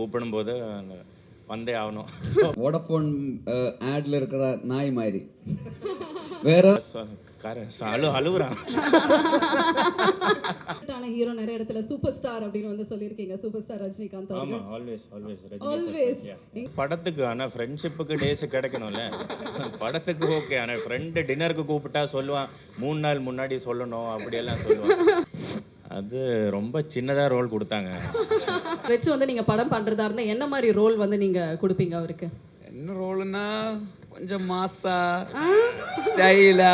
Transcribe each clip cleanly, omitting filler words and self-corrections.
கூப்பிடும்போது வந்தே ஆகணும். வோடஃபோன் ஆட்ல இருக்கிற நாய் மாதிரி வேற அழுகுறான். ஹீரோ நிறைய இடத்துல சூப்பர் ஸ்டார் அப்படின்னு வந்து சொல்லியிருக்கீங்க. சூப்பர் ஸ்டார் ரஜினிகாந்த் ஆமா, அவர்கள். ஆல்வேஸ். படத்துக்கு ஆனா ஃப்ரெண்ட்ஷிப்புக்கு டேஸ் கிடைக்கணும்ல. படத்துக்கு ஓகே, ஆனா ஃப்ரெண்டு டின்னருக்கு கூப்பிட்டா சொல்லுவான் 3 நாள் முன்னாடி சொல்லணும் அப்படியெல்லாம் சொல்லுவான். அது ரொம்ப சின்னதா ரோல் கொடுத்தாங்க. வச்சு வந்து நீங்க படம் பண்றதா இருந்தா என்ன மாதிரி ரோல் வந்து நீங்க கொடுப்பீங்க அவருக்கு? என்ன ரோல்னா கொஞ்சம் மாசா ஸ்டைலா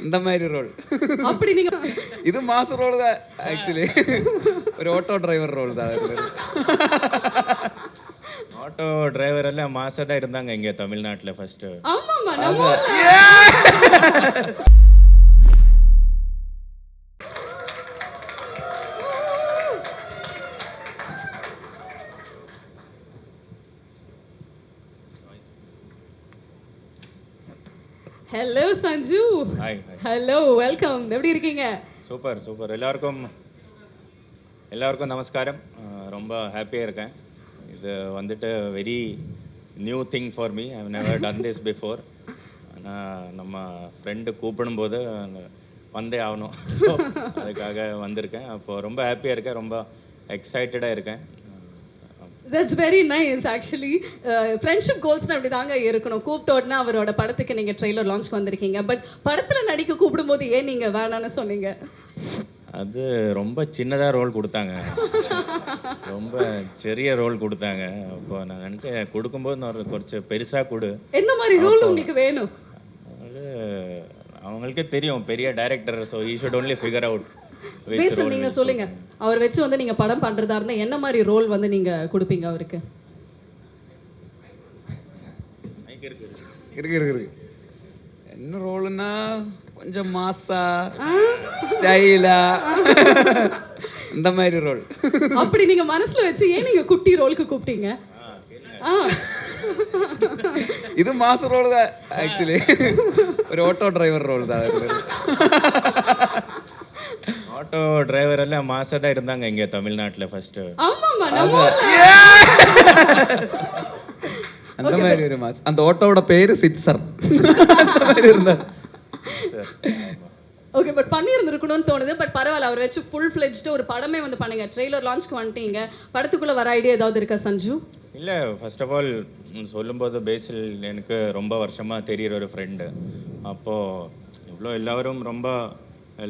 இந்த மாதிரி ரோல். அப்படி நீங்க இது மாச ரோல் தான் ஆக்சுவலி. ஒரு ஆட்டோ டிரைவர் ரோல் தான். ஆட்டோ டிரைவர் எல்லாம் மாசா தான் இருந்தாங்க இங்க தமிழ்நாட்டுல ஃபர்ஸ்ட். ஆமாமா நம்ம hello Sanju. Hi. Hello, welcome. எப்படி இருக்கீங்க? Super super. எல்லாருக்கும் நமஸ்காரம். ரொம்ப ஹாப்பியாக இருக்கேன். இது வந்துட்டு very new thing for me. I have never done this before. ஆனால் நம்ம ஃப்ரெண்டு கூப்பிடும்போது வந்தே ஆகணும். ஸோ அதுக்காக வந்திருக்கேன். அப்போது ரொம்ப ஹாப்பியாக இருக்கேன், ரொம்ப எக்ஸைட்டடாக இருக்கேன். That's very nice actually. Friendship goals அப்படி தாங்க இருக்கணும். கூப்பிட்டோடனே அவரோட படத்துக்கு நீங்கள் ட்ரெய்லர் லான்ச்க்கு வந்திருக்கீங்க. பட் படத்தில் நடிக்க கூப்பிடும்போது ஏன் நீங்கள் வேணான்னு சொன்னீங்க? அது ரொம்ப சின்னதாக ரோல் கொடுத்தாங்க, ரொம்ப சிறிய ரோல் கொடுத்தாங்க. அப்போ நான் நினச்சேன் கொடுக்கும்போது கொஞ்சம் பெருசாக கொடு. என்ன மாதிரி ரோல் உங்களுக்கு வேணும்? அது அவங்களுக்கே தெரியும், பெரிய director. So you should only figure out. பேச நீங்க சொல்லுங்க. அவர் வச்சு வந்து நீங்க படம் பண்றதா இருந்தா என்ன மாதிரி ரோல் வந்து நீங்க கொடுப்பீங்க அவருக்கு? இருக்கு என்ன ரோல்னா கொஞ்சம் மாசா ஸ்டைலா இந்த மாதிரி ரோல். அப்படி நீங்க மனசுல வச்சு ஏன் நீங்க குட்டி ரோலுக்கு கூப்பிட்டீங்க? இது மாச ரோல் தான் ஆக்சுவலி. ஒரு ஆட்டோ டிரைவர் ரோல் தான். ஆட்டோ டிரைவர் எல்லாம் மாசா தான் இருந்தாங்க இங்க தமிழ்நாட்டுல ஃபர்ஸ்ட். ஆமாமா நம்ம அந்த மாதிரி ஒரு மாஸ். அந்த ஆட்டோவோட பேரு சிட்சர். அந்த மாதிரி இருந்தார் சார். ஓகே, பட் பண்ணி இருந்திருக்கணும்னு தோணுது. பட் பரவாயில்ல, அவர் வச்சு ஃபுல் ஃப்ளெஜ்டு ஒரு படமே வந்து பண்ணுங்க. ட்ரெய்லர் லான்ச்க்கு வந்துட்டீங்க. படத்துக்குள்ள வர ஐடியா ஏதாவது இருக்கா சஞ்சு? இல்லை, ஃபர்ஸ்ட் ஆஃப் ஆல் சொல்லும்போது பேசில் எனக்கு ரொம்ப வருஷமாக தெரிகிற ஒரு ஃப்ரெண்டு. அப்போது இவ்வளோ எல்லோரும் ரொம்ப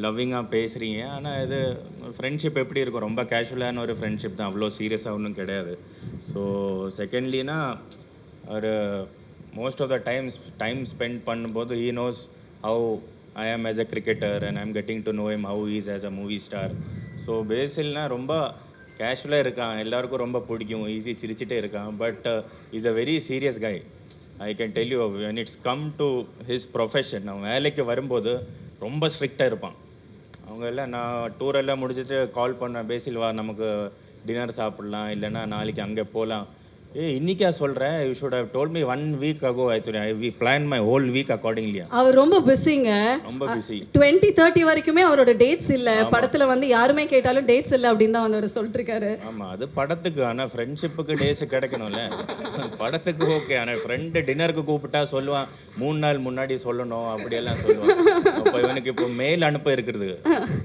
லவ்விங்காக பேசுகிறீங்க. ஆனால் இது ஃப்ரெண்ட்ஷிப் எப்படி இருக்கும், ரொம்ப கேஷுவலான ஒரு ஃப்ரெண்ட்ஷிப் தான், அவ்வளோ சீரியஸாக ஒன்றும் கிடையாது. ஸோ செகண்ட்லினா ஒரு most of the time spend பண்ணும்போது he knows how I am as a cricketer and I am getting to know him how is as a movie star. So பேசில்னால் ரொம்ப கேஷுவலாக இருக்கான், எல்லாருக்கும் ரொம்ப பிடிக்கும், ஈஸி சிரிச்சிட்டே இருக்கான். But is a very serious guy. I can tell you when it's come to his profession, அவன் வேலைக்கு வரும்போது ரொம்ப ஸ்ட்ரிக்டாக இருப்பான். அவங்க எல்லாம் நான் டூரெல்லாம் முடிச்சுட்டு கால் பண்ணேன், பேசில் வா நமக்கு டின்னர் சாப்பிட்லாம், இல்லைன்னா நாளைக்கு அங்கே போகலாம். இன்னைக்கா சொல்கிறேன், you should have told me 1 week ago. Actually we plan my whole week accordingly. அவர் ரொம்ப பிஸிங்க, ரொம்ப பிஸி. 2030 வரைக்குமே அவரோட டேட்ஸ் இல்லை. படத்தில் வந்து யாருமே கேட்டாலும் டேட்ஸ் இல்லை அப்படின்னு தான் வந்து அவர் சொல்லிட்டு இருக்காரு. ஆமாம், அது படத்துக்கு. ஆனால் ஃப்ரெண்ட்ஷிப்புக்கு டேஸ் கிடைக்கணும்ல. படத்துக்கு ஓகே, ஆனால் ஃப்ரெண்டு டின்னருக்கு கூப்பிட்டா சொல்லுவான் 3 நாள் முன்னாடி சொல்லணும் அப்படியெல்லாம் சொல்லுவான். அப்போ இவனுக்கு இப்போ மெயில் அனுப்ப இருக்கிறது,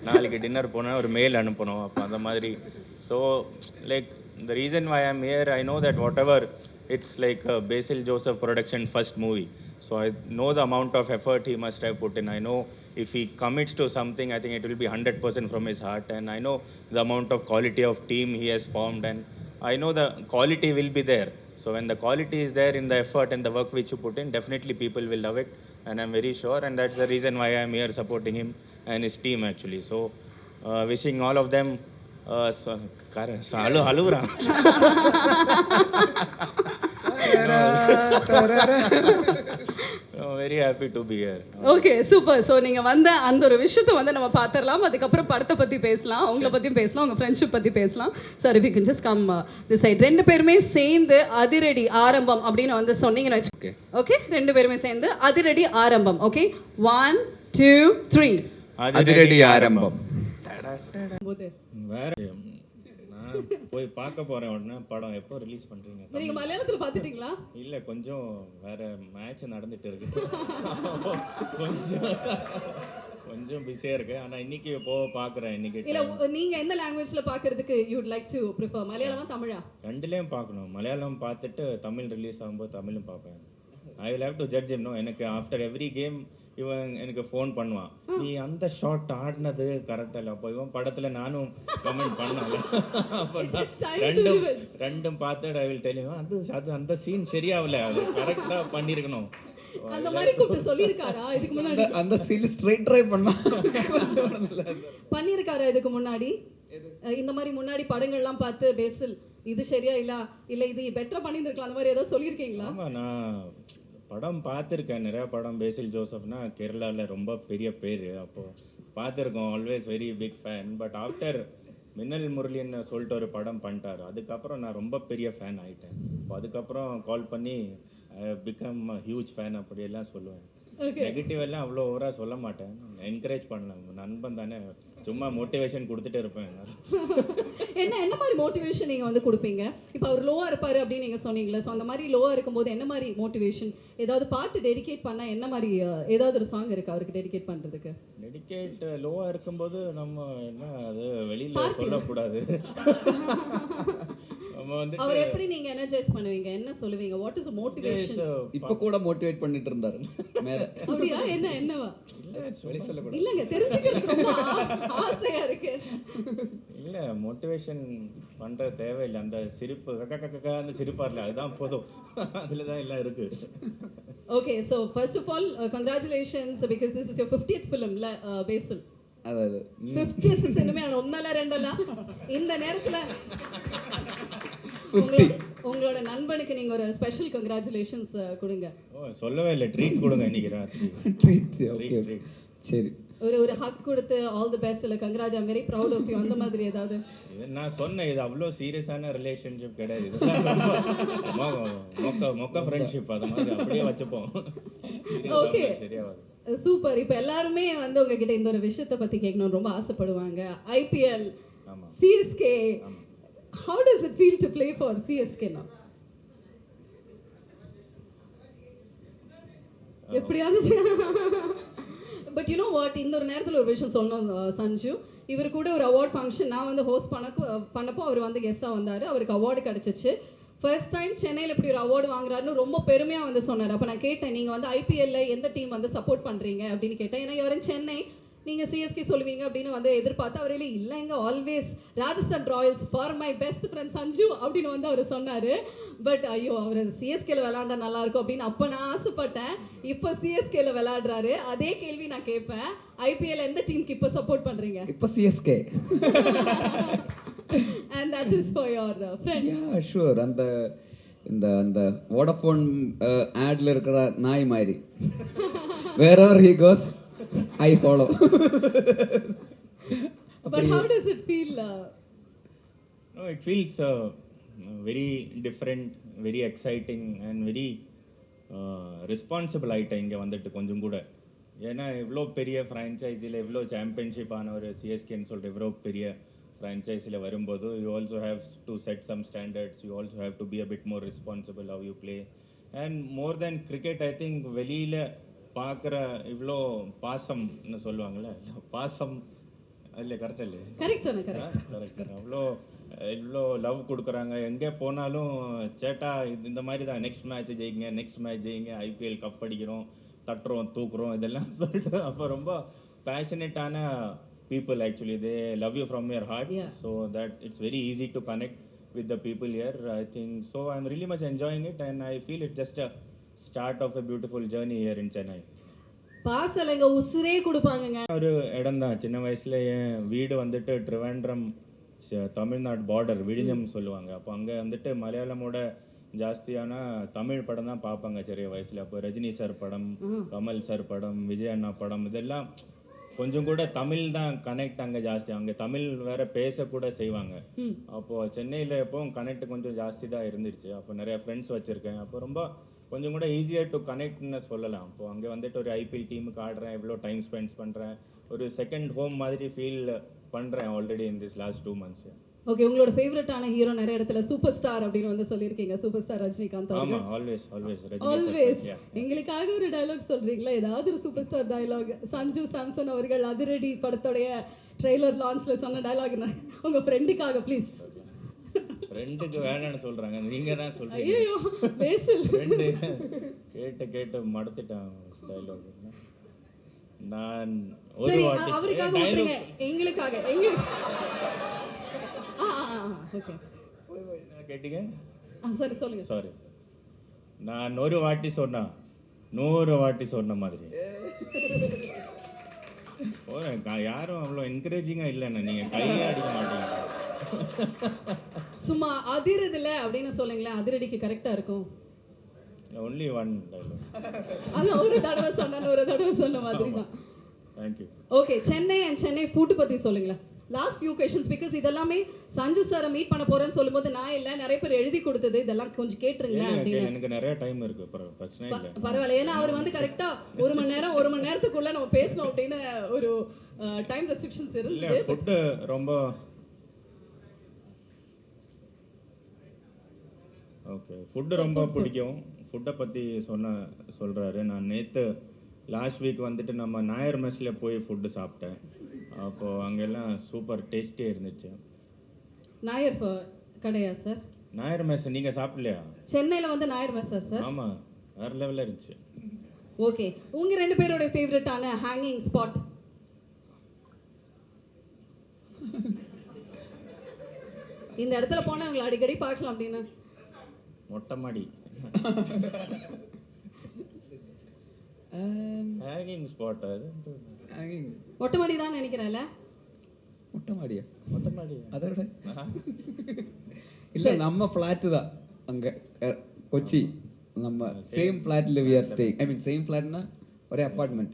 நாளைக்கு டின்னர் போனால் ஒரு மெயில் அனுப்பணும். அப்போ அந்த மாதிரி. So like the reason why I'm here, I know that whatever, it's like Basil Joseph Productions' first movie. So I know the amount of effort he must have put in. I know if he commits to something, I think it will be 100% from his heart. And I know the amount of quality of team he has formed. And I know the quality will be there. So when the quality is there in the effort and the work which you put in, definitely people will love it. And I'm very sure. And that's the reason why I'm here supporting him and his team actually. So wishing all of them அழுகுறான். Very happy to be here. Okay, super. So நீங்கள் வந்த அந்த ஒரு விஷயத்தை வந்து நம்ம பார்த்துடலாம். அதுக்கப்புறம் படத்தை பற்றி பேசலாம், உங்களை பற்றியும் பேசலாம், உங்கள் ஃப்ரெண்ட்ஷிப் பற்றி பேசலாம். Sir, if you can just come this side. 2 பேருமே சேர்ந்து அதிரடி ஆரம்பம் அப்படின்னு வந்து சொன்னீங்கன்னு வச்சு. ஓகே, 2 பேருமே சேர்ந்து அதிரடி ஆரம்பம். ஓகே, 1 2 3. அதிரடி ஆரம்பம். வேற போய் பார்க்க போகிறேன் உடனே படம் எப்போ ரிலீஸ் பண்ணுறீங்க? நீங்க மலையாளத்துல பாத்துட்டீங்களா? இல்லை, கொஞ்சம் வேற மேட்ச் நடந்துட்டு இருக்கு. கொஞ்சம் கொஞ்சம் பிஸியாக இருக்கு. ஆனால் இன்னைக்கு போக பார்க்குறேன். இன்னைக்கு இல்ல நீங்க எந்த லாங்குவேஜ்ல பாக்குறதுக்கு you would like to prefer, மலையாளமா தமிழா? ரெண்டுலேயும் பார்க்கணும். மலையாளம் பார்த்துட்டு தமிழ் ரிலீஸ் ஆகும்போது தமிழும் பார்ப்பேன். I will have to judge இன்னும். எனக்கு ஆஃப்டர் எவ்ரி கேம் இவன் எனக்கு ஃபோன் பண்ணுவான், நீ அந்த ஷாட் ஆடினது கரெக்டாக இல்லை. அப்போ இவன் படத்தில் நானும் கமெண்ட் பண்ணல. அப்போ நான் ரெண்டும் பார்த்துட்டு ஐ வில் டெல் யூ, அது அந்த சீன் சரியாகல, அது கரெக்டாக பண்ணியிருக்கணும். அந்த மாதிரி கூப்பிட்டு சொல்லியிருக்காரா இதுக்கு முன்னாடி? அந்த சீல் ஸ்ட்ரைட் ட்ரை பண்ணா பண்ணியிருக்காரா இதுக்கு முன்னாடி? இந்த மாதிரி முன்னாடி படங்கள்லாம் பார்த்து பேசல் இது சரியா இல்ல இது பெட்டரா பண்ணியிருக்கலாம் அந்த மாதிரி ஏதாவது சொல்லியிருக்கீங்களா? ஆமாம், நான் படம் பார்த்துருக்கேன். நிறையா படம். பேசில் ஜோசப்னா கேரளாவில் ரொம்ப பெரிய பேர். அப்போது பார்த்துருக்கோம். Always very big fan. But after Minnal முரளின்னு சொல்லிட்டு ஒரு படம் பண்ணிட்டாரு, அதுக்கப்புறம் நான் ரொம்ப பெரிய ஃபேன் ஆகிட்டேன். இப்போ அதுக்கப்புறம் கால் பண்ணி பிகம் ஹியூஜ் ஃபேன் அப்படியெல்லாம் சொல்லுவேன். நெகட்டிவ் எல்லாம் அவ்வளோ ஓவராக சொல்ல மாட்டேன். என்கரேஜ் பண்ணலாம், நண்பன் தானே, சும்மா மோட்டிவேஷன் கொடுத்துட்டே இருப்பேன். என்ன மாதிரி மோட்டிவேஷன் நீங்க வந்து கொடுப்பீங்க? இப்போ அவர் லோவா இருப்பாரு அப்படின்னு நீங்க சொன்னீங்களே, ஸோ அந்த மாதிரி லோவா இருக்கும்போது என்ன மாதிரி மோட்டிவேஷன்? ஏதாவது பாட்டு டெடிகேட் பண்ணா என்ன மாதிரி ஏதாவது ஒரு சாங் இருக்கு அவருக்கு டெடிகேட் பண்றதுக்கு? டெடிகேட் லோவா இருக்கும்போது நம்ம என்ன அது வெளியில சொல்லக்கூடாது. நம்ம வந்து அவர் எப்படி நீங்க எனர்ஜைஸ் பண்ணுவீங்க? என்ன சொல்லுவீங்க? What is motivation? இப்ப கூட மோட்டிவேட் பண்ணிட்டு இருந்தாரு மேல. அப்படியா? என்னவா? வெளிய சொல்ல கூட இல்லங்க, தெரிஞ்சுக்கிறது ரொம்ப ஆசையா இருக்கு. இல்ல, மோட்டிவேஷன் பண்ற தேவையில்லை. அந்த சிரிப்பு அந்த சிரிப்பா இல்ல, அதுதான் போதும். அதுல தான் எல்லாம் இருக்கு. Okay, so first of all, congratulations because this is your 50th film, Basil. அதாவது 50th சினிமா ஒன்னல ரெண்டல. இந்த நேரத்துல உங்களோட நண்பனுக்கு நீங்க ஒரு ஸ்பெஷல் கங்க்ராச்சுலேஷன்ஸ் கொடுங்க. சொல்லவே இல்லை, ட்ரீட் கொடுங்க இன்னைக்கு ராத்திரி. ட்ரீட். ஓகே, சரி. ஒரு ஹக் கொடுத்து ஆல் தி பெஸ்ட் இல்ல congrats, I am very proud of you அந்த மாதிரி ஏதாவது? நான் சொன்னேன், இது அவ்வளோ சீரியஸான ரிலேஷன்ஷிப் கிடையாது. மொக்க ஃப்ரெண்ட்ஷிப், அது மாதிரி அப்படியே வச்சுப்போம். ஓகே, சரியாவது. சூப்பர். இப்போ எல்லாருமே வந்து உங்ககிட்ட இந்த ஒரு விஷயத்தை பத்தி கேட்கணும்னு ரொம்ப ஆசைப்படுவாங்க. IPL, CSK, how does it feel to play for CSK now? எப்படியாவது பட் யூ நோ வாட், இந்த ஒரு நேரத்தில் ஒரு விஷயம் சொல்லணும் சஞ்சு. இவர் கூட ஒரு அவார்ட் ஃபங்க்ஷன் நான் வந்து ஹோஸ்ட் பண்ணப்போ அவர் வந்து கெஸ்ட்டாக வந்தார். அவருக்கு அவார்டு கிடச்சிச்சு. ஃபர்ஸ்ட் டைம் சென்னையில் இப்படி ஒரு அவார்டு வாங்குறாருன்னு ரொம்ப பெருமையாக வந்து சொன்னார். அப்போ நான் கேட்டேன், நீங்கள் வந்து ஐபிஎல்ல எந்த டீம் வந்து சப்போர்ட் பண்ணுறீங்க அப்படின்னு கேட்டேன். ஏன்னா இவர் சென்னை, நீங்கள் சிஎஸ்கே சொல்லுவீங்க அப்படின்னு வந்து எதிர்பார்த்து அவர் இல்லைங்க always Rajasthan Royals for my best friend Sanju அப்படின்னு வந்து அவர் சொன்னார். பட் ஐயோ, அவர் சிஎஸ்கேல விளையாண்டா நல்லா இருக்கும் அப்படின்னு அப்போ நான் ஆசைப்பட்டேன். இப்போ சிஎஸ்கேல விளையாடுறாரு. அதே கேள்வி நான் கேட்பேன், ஐபிஎல் எந்த டீமுக்கு இப்போ சப்போர்ட் பண்ணுறீங்க? இப்போ CSK. And that is for your friend. Yeah, sure. அந்த வோடஃபோன் ஆட்ல இருக்கிற நாய் மாதிரி wherever he goes I follow. But how does it feel? No, it feels very different, very exciting and very responsible ஆயிட்டேன் இங்கே வந்துட்டு கொஞ்சம் கூட. ஏன்னா இவ்வளோ பெரிய ஃப்ரான்ச்சைஸில் இவ்வளோ சாம்பியன்ஷிப் ஆன ஒரு சிஎஸ்கேன்னு சொல்லிட்டு இவ்வளோ பெரிய ஃப்ரான்ச்சைஸில் வரும்போது you also have to set some standards. You also have to be a bit more responsible how you play. And more than cricket, I think வெளியில் பார்க்குற இவ்வளோ பாசம்னு சொல்லுவாங்கள்ல, பாசம் இல்லை, கரெக்டாக இல்லை? கரெக்ட். இவ்வளோ லவ் கொடுக்குறாங்க. எங்கே போனாலும் சேட்டா இந்த மாதிரி தான், நெக்ஸ்ட் மேட்ச் ஜெயிங்க, ஐபிஎல் கப் அடிக்கிறோம், தட்டுறோம், தூக்குறோம், இதெல்லாம் சொல்லிட்டு அப்போ ரொம்ப பேஷனேட்டான people actually, they love you from your heart. So that it's very easy to connect with the people here, I think. So I'm really much enjoying it and I feel it's just a start of a beautiful journey here in Chennai. பாசலங்க உசுரே கொடுப்பாங்கங்க. ஒரு இடம் தான். சின்ன வயசுல என் வீடு வந்துட்டு Trivandrum Tamil Nadu border Vizhinjam சொல்லுவாங்க. அப்போ அங்கே வந்துட்டு மலையாளமோட ஜாஸ்தியான தமிழ் படம் தான் பார்ப்பாங்க சிறிய வயசுல. அப்போ ரஜினி சார் படம், கமல் சார் படம், விஜய் அண்ணா படம், இதெல்லாம் கொஞ்சம் கூட தமிழ் தான் கனெக்ட் அங்கே ஜாஸ்தி. அங்கே தமிழ் வேற பேசக்கூட செய்வாங்க. அப்போது சென்னையில் எப்போவும் கனெக்ட் கொஞ்சம் ஜாஸ்தி தான் இருந்துருச்சு. அப்போ நிறைய ஃப்ரெண்ட்ஸ் வச்சுருக்கேன். அப்போ ரொம்ப கொஞ்சம் கூட ஈஸியாக டு கனெக்ட்னு சொல்லலாம். அப்போது அங்கே வந்துட்டு ஒரு ஐபிஎல் டீமுக்கு ஆடுறேன், எவ்வளோ டைம் ஸ்பெண்ட் பண்ணுறேன், ஒரு செகண்ட் ஹோம் மாதிரி ஃபீல் பண்ணுறேன் already in this last 2 months. Okay, உங்களோட ஃபேவரட்டான ஹீரோ நிறைய இடத்துல சூப்பர் ஸ்டார் அப்படின்னு வந்து சொல்லியிருக்கீங்க. சூப்பர் ஸ்டார் ரஜினிகாந்த் ஆமா, அவர்கள். ஆல்வேஸ் ஆல்வேஸ் ஆல்வேஸ் எங்களுக்காக ஒரு டயலாக் சொல்றீங்களா? ஏதாவது ஒரு super star dialogue. Sanju Samson அவர்கள் அதிரடி படத்துடைய ட்ரெய்லர் லான்ச்ல சொன்ன டயலாக் உங்க ஃப்ரெண்டுக்காக ப்ளீஸ். ஃப்ரெண்டுக்கு வேணாம்னு சொல்றாங்க, நீங்க தான் சொல்றீங்க. ஐயோ பேசல். ஃப்ரெண்டு கேட்டு மடுத்துட்டான் டயலாக். நான் ஒரு சரி, வாட்டி அவருக்காக விட்டுருங்க, எங்களுக்காக ஓகே கேட்டீங்க. சரி சொல்லுங்க. சாரி, நான் ஒரு வாட்டி சொன்னா 100 வாட்டி சொன்ன மாதிரி. யாரும் அவ்வளோ என்கரேஜிங்கா இல்லைண்ணா, நீங்க கையே அடிக்க மாட்டீங்க. சும்மா அதிரதுல அப்படின்னு சொல்லுங்களேன், அதிரடிக்கு கரெக்டா இருக்கும். Only one dialogue. அதான் ஒரு தடவை சொன்ன மாதிரி தான். Thank you. Okay, Chennai and Chennai food பத்தி சொல்லுங்களேன். லாஸ்ட் ஃபியூ கொஸ்டின்ஸ், பிகாஸ் இதெல்லாமே சஞ்சு சாரை மீட் பண்ண போறேன்னு சொல்லும்போது நான் இல்ல, நிறைய பேர் எழுதி கொடுத்தது, இதெல்லாம் கொஞ்சம் கேட்டுருங்களேன் அப்படின்னு. எனக்கு நிறைய டைம் இருக்கு, பிரச்சனை இல்லை. பரவாயில்ல, ஏன்னா அவர் வந்து கரெக்டா 1 மணி நேரத்துக்குள்ள நம்ம பேசணும் அப்படின்னு ஒரு டைம் ரெஸ்ட்ரிக்ஷன்ஸ் இல்ல. இருக்கு. ஃபுட் ரொம்ப ஓகே, ஃபுட்டு ரொம்ப பிடிக்கும். ஃபுட்டை பற்றி சொல்கிறாரு. நான் நேற்று லாஸ்ட் வீக் வந்துட்டு நம்ம நாயர் மெஸ்ஸில் போய் ஃபுட்டு சாப்பிட்டேன். அப்போது அங்கெல்லாம் சூப்பர் டேஸ்டியாக இருந்துச்சு. நாயர் கடையா சார்? நாயர் மெஸ் நீங்கள் சாப்பிடலையா? சென்னையில் வந்து நாயர் மெஸ்ஸா சார்? ஆமாம், வேறு லெவலில் இருந்துச்சு. ஓகே, உங்கள் 2 பேரோட ஃபேவரட்டான ஹேங்கிங் ஸ்பாட்? இந்த இடத்துல போனால் உங்களை அடிக்கடி பார்க்கலாம் அப்படின்னு. மொட்டை மாடி ஹேங்கிங் ஸ்பாட். அது மொட்டை மாடி தான் நினைக்கிறேன்ல. மொட்டை மாடியா? மொட்டை மாடி அதோட இல்லை, நம்ம ஃப்ளாட்டு தான் அங்கே கொச்சி. நம்ம சேம் ஃப்ளாட்டில் we are staying. I mean same ஃப்ளாட்னா ஒரே அப்பார்ட்மெண்ட்.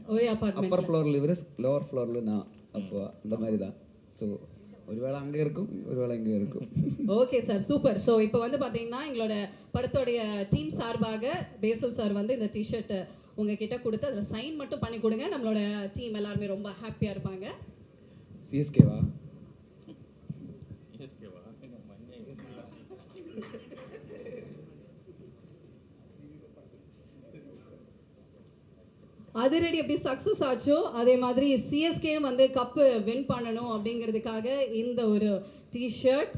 அப்பர் ஃப்ளோரில் இவர், லோவர் ஃப்ளோரில் நான். அப்போ அந்த மாதிரி தான். ஸோ ஒருவேளை அங்கே இருக்கும், ஒருவேளை இங்கே இருக்கும். Okay sir, super. ஸோ இப்போ வந்து பார்த்தீங்கன்னா எங்களோட படத்தோடைய டீம் சார்பாக பேசல் சார் வந்து இந்த டிஷர்ட் உங்ககிட்ட கொடுத்து அதில் சைன் மட்டும் பண்ணி கொடுங்க. நம்மளோட டீம் எல்லாருமே ரொம்ப ஹாப்பியாக இருப்பாங்க. சிஎஸ்கேவா? அதிரடி எப்படி சக்ஸஸ் ஆச்சோ அதே மாதிரி சிஎஸ்கேயும் வந்து கப்பு வின் பண்ணணும் அப்படிங்கிறதுக்காக இந்த ஒரு டிஷர்ட்.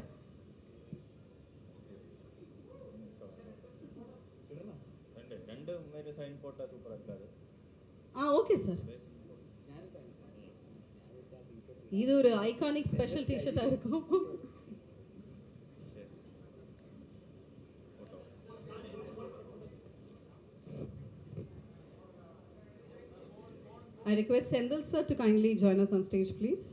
ஓகே சார், இது ஒரு ஐகானிக் ஸ்பெஷல் டிஷர்ட்டா இருக்கும். I request Sendil sir to kindly join us on stage, please.